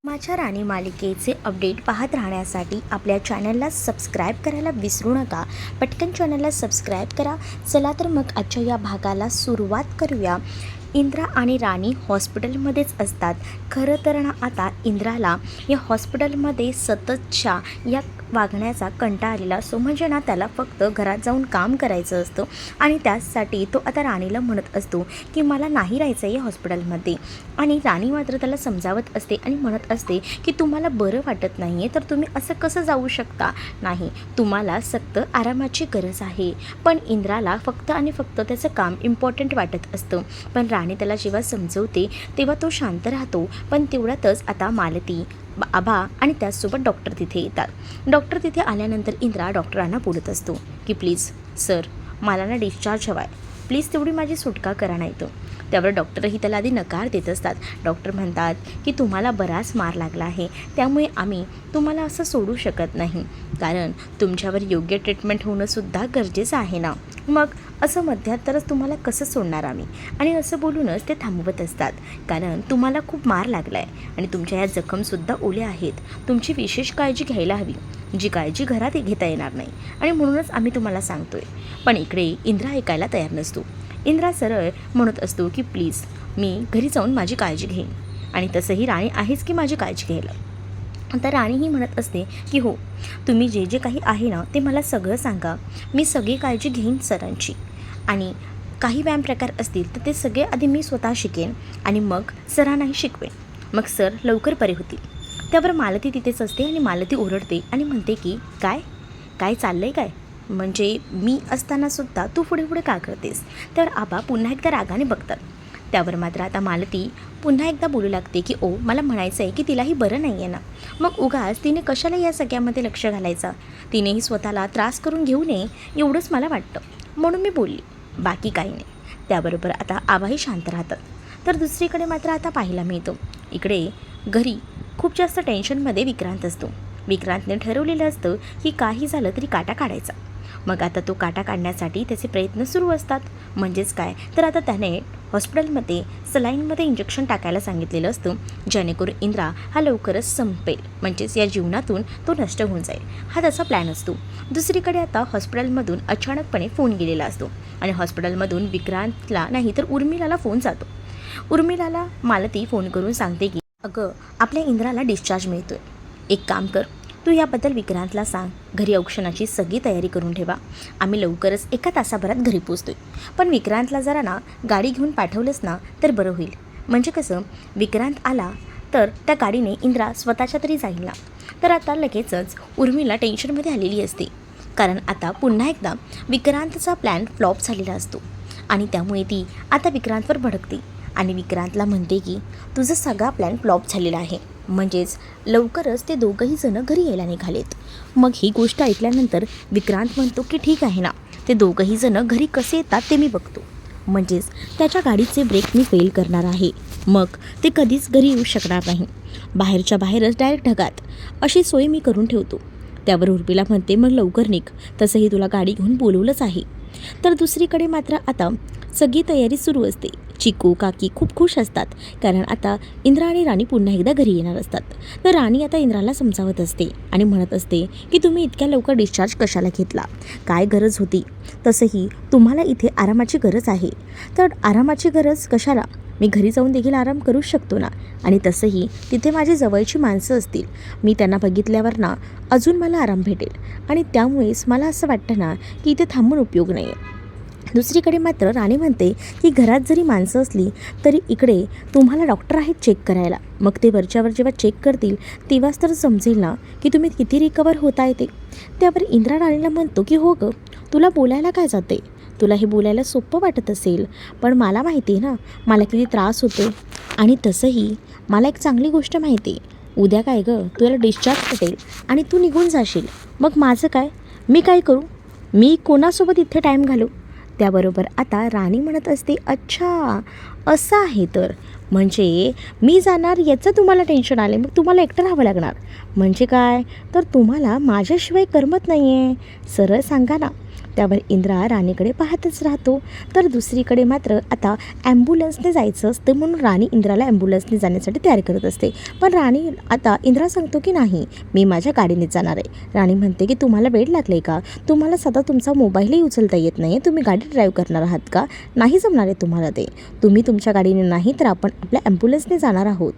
माझ्या राणी मालिकेचे अपडेट पाहत राहण्यासाठी आपल्या चॅनलला सबस्क्राईब करायला विसरू नका. पटकन चॅनलला सबस्क्राईब करा. चला तर मग आजच्या या भागाला सुरुवात करूया. इंद्रा आणि राणी हॉस्पिटलमध्येच असतात. खरं तर ना आता इंद्राला या हॉस्पिटलमध्ये सततच्या या वागण्याचा कंटाळा आलेला असतो. म्हणजे ना त्याला फक्त घरात जाऊन काम करायचं असतं आणि त्यासाठी तो आता राणीला म्हणत असतो की मला नाही राहायचं आहे या हॉस्पिटलमध्ये. आणि राणी मात्र त्याला समजावत असते आणि म्हणत असते की तुम्हाला बरं वाटत नाही आहे तर तुम्ही असं कसं जाऊ शकता. नाही, तुम्हाला सक्त आरामाची गरज आहे. पण इंद्राला फक्त आणि फक्त त्याचं काम इम्पॉर्टंट वाटत असतं. पण राणी त्याला जेव्हा समजवते तेव्हा तो शांत राहतो. पण तेवढ्यातच आता मालती, आबा आणि त्याचसोबत डॉक्टर तिथे येतात. डॉक्टर तिथे आल्यानंतर इंद्रा डॉक्टरांना बोलत असतो की प्लीज सर, मला ना डिस्चार्ज हवा आहे, प्लीज तेवढी माझी सुटका करा. नाही तर त्यावर डॉक्टरही त्याला आधी नकार देत असतात. डॉक्टर म्हणतात की तुम्हाला बराच मार लागला आहे, त्यामुळे आम्ही तुम्हाला असं सोडू शकत नाही, कारण तुमच्यावर योग्य ट्रीटमेंट होणंसुद्धा गरजेचं आहे ना. मग असं मध्यांतरच तुम्हाला कसं सोडणार आम्ही. आणि असं बोलूनच ते थांबवत असतात, कारण तुम्हाला खूप मार लागला आहे आणि तुमच्या या जखमसुद्धा ओल्या आहेत. तुमची विशेष काळजी घ्यायला हवी, जी काळजी घरात घेता येणार नाही, आणि म्हणूनच आम्ही तुम्हाला सांगतोय. पण इकडे इंद्रा ऐकायला तयार नसतो. इंद्रा सरळ म्हणत असतो की प्लीज मी घरी जाऊन माझी काळजी घेईन. आणि तसंही राणी आहेच की माझी काळजी घ्यायला. आता राणीही म्हणत असते की हो, तुम्ही जे जे काही आहे ना ते मला सगळं सांगा, मी सगळी काळजी घेईन सरांची. आणि काही व्यायाम प्रकार असतील तर ते सगळे आधी मी स्वतः शिकेन आणि मग सरांनाही शिकवेन. मग सर लवकर बरे होतील. त्यावर मालती तिथेच असते आणि मालती ओरडते आणि म्हणते की काय काय चाललं आहे काय, म्हणजे मी असतानासुद्धा तू पुढे पुढे का करतेस. त्यावर आबा पुन्हा एकदा रागाने बघतात. त्यावर मात्र आता मालती पुन्हा एकदा बोलू लागते की ओ, मला म्हणायचं आहे की तिलाही बरं नाही आहे ना, मग उगाच तिने कशाला या सगळ्यामध्ये लक्ष घालायचा. तिनेही स्वतःला त्रास करून घेऊ नये एवढंच मला वाटतं, म्हणून मी बोलली, बाकी काही नाही. त्याबरोबर आता आबाही शांत राहतात. तर दुसरीकडे मात्र आता पाहायला मिळतो, इकडे घरी खूप जास्त टेन्शनमध्ये विक्रांत असतो. विक्रांतने ठरवलेलं असतं की काही झालं तरी काटा काढायचा. मग आता तो काटा काढण्यासाठी त्याचे प्रयत्न सुरू असतात. म्हणजेच काय तर आता त्याने हॉस्पिटलमध्ये सलाईनमध्ये इंजेक्शन टाकायला सांगितलेलं असतं, जेणेकरून इंद्रा हा लवकरच संपेल, म्हणजेच या जीवनातून तो नष्ट होऊन जाईल, हा त्याचा प्लॅन असतो. दुसरीकडे आता हॉस्पिटलमधून अचानकपणे फोन गेलेला असतो आणि हॉस्पिटलमधून विक्रांतला नाही तर उर्मिलाला फोन जातो. उर्मिलाला मालती फोन करून सांगते की अगं, आपल्या इंद्राला डिस्चार्ज मिळतोय, एक काम कर, तू याबद्दल विक्रांतला सांग, घरी औक्षणाची सगळी तयारी करून ठेवा, आम्ही लवकरच 1 तासाभरात घरी पोचतोय. पण विक्रांतला जरा ना गाडी घेऊन पाठवलंस ना तर बरं होईल. म्हणजे कसं, विक्रांत आला तर त्या गाडीने इंद्रा स्वतःच्या तरी जाईल ना. तर आता लगेचच उर्मिला टेन्शनमध्ये आलेली असते, कारण आता पुन्हा एकदा विक्रांतचा प्लॅन फ्लॉप झालेला असतो आणि त्यामुळे ती आता विक्रांतवर भडकते आणि विक्रांतला म्हणते की तुझा सगळा प्लॅन फ्लॉप झालेला आहे, म्हणजेच लवकरच ते दोघंही जणं घरी यायला निघालेत. मग ही गोष्ट ऐकल्यानंतर विक्रांत म्हणतो की ठीक आहे ना, ते दोघंही जणं घरी कसे येतात ते मी बघतो, म्हणजेच त्याच्या गाडीचे ब्रेक मी फेल करणार आहे, मग ते कधीच घरी येऊ शकणार नाही, बाहेरच्या बाहेरच डायरेक्ट ढगात अशी सोय मी करून ठेवतो. त्यावर उर्मिला म्हणते मग लवकर निघ, तसंही तुला गाडी घेऊन बोलवलंच आहे. तर दुसरीकडे मात्र आता सगळी तयारी सुरू असते. चिकू काकी खूप खुश असतात, कारण आता इंद्रा आणि राणी पुन्हा एकदा घरी येणार असतात. तर राणी आता इंद्राला समजावत असते आणि म्हणत असते की तुम्ही इतक्या लवकर डिस्चार्ज कशाला घेतला, काय गरज होती, तसंही तुम्हाला इथे आरामाची गरज आहे. तर आरामाची गरज कशाला, मी घरी जाऊन देखील आराम करू शकतो ना. आणि तसंही तिथे माझी जवळची माणसं असतील, मी त्यांना बघितल्यावर ना अजून मला आराम भेटेल, आणि त्यामुळेच मला असं वाटतं ना की इथे थांबून उपयोग नाही आहे. दुसरीकडे मात्र राणी म्हणते की घरात जरी माणसं असली तरी इकडे तुम्हाला डॉक्टर आहेत चेक करायला, मग ते वरच्यावर जेव्हा चेक करतील तेव्हाच तर समजेल ना की तुम्ही किती रिकवर होता येते. त्यावर इंद्रा राणीला म्हणतो की हो गं, तुला बोलायला काय जाते, तुला हे बोलायला सोपं वाटत असेल, पण मला माहिती आहे ना मला किती त्रास होतो. आणि तसंही मला एक चांगली गोष्ट माहिती आहे, उद्या काय गं तुला डिस्चार्ज भेटेल आणि तू निघून जाशील, मग माझं काय, मी काय करू, मी कोणासोबत इथे टाईम घालू. त्याबरोबर आता राणी म्हणत असते अच्छा असं आहे, तर म्हणजे मी जाणार याचं तुम्हाला टेन्शन आले, मग तुम्हाला एकटं राहावं लागणार, म्हणजे काय तर तुम्हाला माझ्याशिवाय करमत नाही आहे, सरळ सांगा ना. त्यावर इंद्रा राणीकडे पाहतच राहतो. तर दुसरीकडे मात्र आता ॲम्ब्युलन्सने जायचं असतं म्हणून राणी इंद्राला ॲम्ब्युलन्सने जाण्यासाठी तयार करत असते. पण राणी आता इंद्रा सांगतो की नाही, मी माझ्या गाडीनेच जाणार आहे. राणी म्हणते की तुम्हाला वेड लागले का? तुम्हाला सतत तुमचा मोबाईलही उचलता येत नाही, तुम्ही गाडी ड्राईव्ह करणार आहात का? नाही जमणार आहे तुम्हाला ते. तुम्ही तुमच्या गाडीने नाही तर आपण आपल्या ॲम्ब्युलन्सने जाणार आहोत.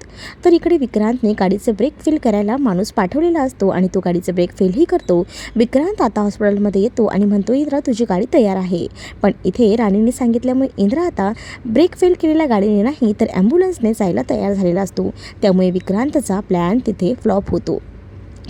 तर इकडे विक्रांतने गाडीचे ब्रेक फेल करायला माणूस पाठवलेला असतो आणि तो गाडीचे ब्रेक फेलही करतो. विक्रांत आता हॉस्पिटलमध्ये येतो आणि म्हणतो इंद्रा तुझी गाडी तयार आहे. पण इथे राणीने सांगितल्यामुळे इंद्रा आता ब्रेक फेल केलेल्या गाडीने नाही तर ॲम्ब्युलन्सने जायला तयार झालेला असतो. त्यामुळे विक्रांतचा प्लॅन तिथे फ्लॉप होतो.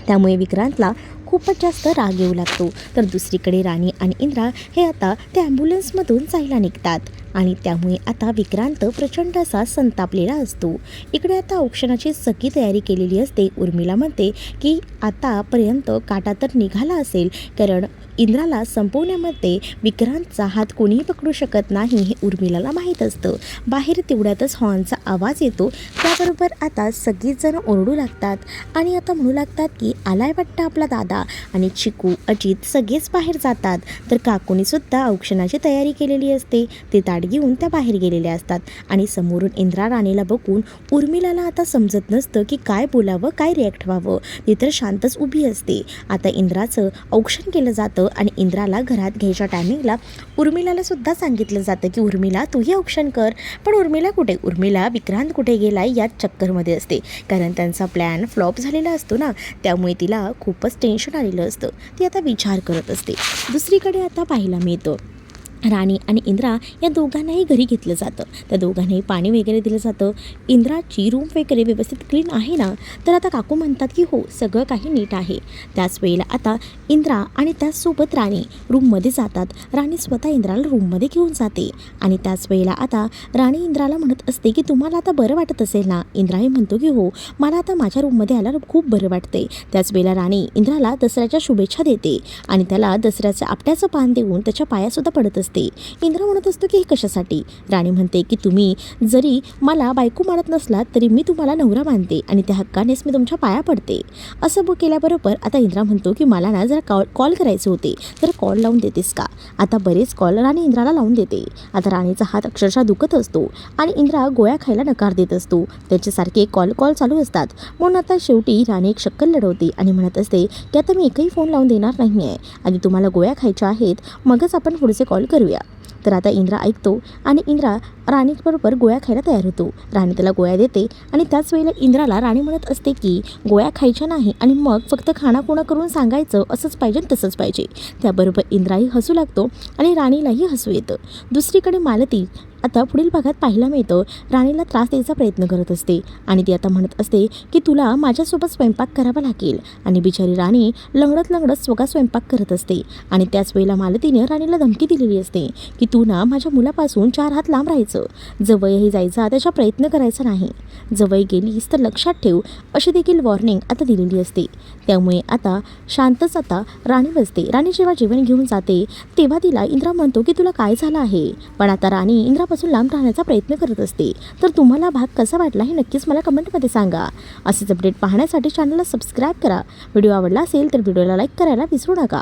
त्यामुळे विक्रांतला खूपच जास्त राग येऊ लागतो. तर दुसरीकडे राणी आणि इंद्रा हे आता त्या ॲम्ब्युलन्समधून जायला निघतात आणि त्यामुळे आता विक्रांत प्रचंड असा संतापलेला असतो. इकडे आता औक्षणाची सगळी तयारी केलेली असते. उर्मिला म्हणते की आतापर्यंत काटा तर निघाला असेल, कारण इंद्राला संपवण्यामध्ये विक्रांतचा हात कोणीही पकडू शकत नाही हे उर्मिलाला माहीत असतं. बाहेर तेवढ्यातच हॉर्नचा आवाज येतो. त्याबरोबर आता सगळीजण ओरडू लागतात आणि आता म्हणू लागतात की आलाय वाटतं आपला दादा. आणि चिकू, अजित सगळेच बाहेर जातात. तर काकूनीसुद्धा औक्षणाची तयारी केलेली असते. ते ताट घेऊन त्या बाहेर गेलेल्या असतात आणि समोरून इंद्रा राणीला बघून उर्मिलाला आता समजत नसतं की काय बोलावं, काय रिॲक्ट व्हावं. ती तर शांतच उभी असते. आता इंद्राचं औक्षण केलं जातं आणि इंद्राला घरात घ्यायच्या टायमिंगला उर्मिलाला सुद्धा सांगितलं जातं की उर्मिला तूही औक्षण कर. पण उर्मिला कुठे? उर्मिला विक्रांत कुठे गेलाय याच चक्करमध्ये असते, कारण त्यांचा प्लॅन फ्लॉप झालेला असतो ना, त्यामुळे तिला खूपच टेन्शन आलेलं असतं. ती आता विचार करत असते. दुसरीकडे आता पाहायला मिळतं राणी आणि इंद्रा या दोघांनाही घरी घेतलं जातं. त्या दोघांनाही पाणी वगैरे दिलं जातं. इंद्राची रूम वगैरे व्यवस्थित क्लीन आहे ना? तर आता काकू म्हणतात की हो, सगळं काही नीट आहे. त्याच वेळेला आता इंद्रा आणि त्याचसोबत राणी रूममध्ये जातात. राणी स्वतः इंद्राला रूममध्ये घेऊन जाते आणि त्याच वेळेला आता राणी इंद्राला म्हणत असते की तुम्हाला आता बरं वाटत असेल ना? इंद्राही म्हणतो की हो, मला आता माझ्या रूममध्ये आल्यावर खूप बरं वाटते. त्याच वेळेला राणी इंद्राला दसऱ्याच्या शुभेच्छा देते आणि त्याला दसऱ्याचं आपट्याचं पान देऊन त्याच्या पायासुद्धा पडत असते. इंद्रा म्हणत असतो की हे कशासाठी? राणी म्हणते की तुम्ही जरी मला बायको मानत नसलात तरी मी तुम्हाला नवरा मानते आणि त्या हक्कानेच मी तुमच्या पाया पडते. असं केल्याबरोबर आता इंद्रा म्हणतो की मला ना जरा कॉल करायचे होते, तर कॉल लावून देतेस का? आता बरेच कॉल राणी इंद्राला लावून देते. आता राणीचा हात अक्षरशः दुखत असतो आणि इंद्रा गोळ्या खायला नकार देत असतो. त्याच्यासारखे कॉल चालू असतात. म्हणून आता शेवटी राणी एक शक्कल लढवते आणि म्हणत असते की आता मी एकही फोन लावून देणार नाही आहे. आधी तुम्हाला गोळ्या खायच्या आहेत, मगच आपण पुढचे कॉल करूया. तर आता इंद्रा ऐकतो आणि इंद्रा राणीबरोबर गोळ्या खायला तयार होतो. राणी त्याला गोळ्या देते आणि त्याच वेळेला इंद्राला राणी म्हणत असते की गोळ्या खायच्या नाही आणि मग फक्त खाणाखुणा करून सांगायचं असंच पाहिजे तसंच पाहिजे. त्याबरोबर इंद्राही हसू लागतो आणि राणीलाही हसू येतं. दुसरीकडे मालती आता पुढील भागात पाहायला मिळतं राणीला त्रास द्यायचा प्रयत्न करत असते आणि ती आता म्हणत असते की तुला माझ्यासोबत स्वयंपाक करावा लागेल. आणि बिचारी राणी लंगडत स्वतः स्वयंपाक करत असते आणि त्याच वेळेला मालतीने राणीला धमकी दिलेली असते की तू ना माझ्या मुलापासून 4 हात लांब राहायचं, जवळही जायचा त्याचा प्रयत्न करायचा नाही, जवळ गेलीस तर लक्षात ठेव, अशी देखील वॉर्निंग आता दिलेली असते. त्यामुळे आता शांतच आता राणी बसते. राणी जेव्हा जेवण घेऊन जाते तेव्हा तिला इंद्रा म्हणतो की तुला काय झालं आहे? पण आता राणी इंद्रापासून लांब राहण्याचा प्रयत्न करत असते. तर तुम्हाला भाग कसा वाटला हे नक्कीच मला कमेंटमध्ये सांगा. असेच अपडेट पाहण्यासाठी चॅनलला सबस्क्राईब करा. व्हिडिओ आवडला असेल तर व्हिडिओला लाईक करायला विसरू नका.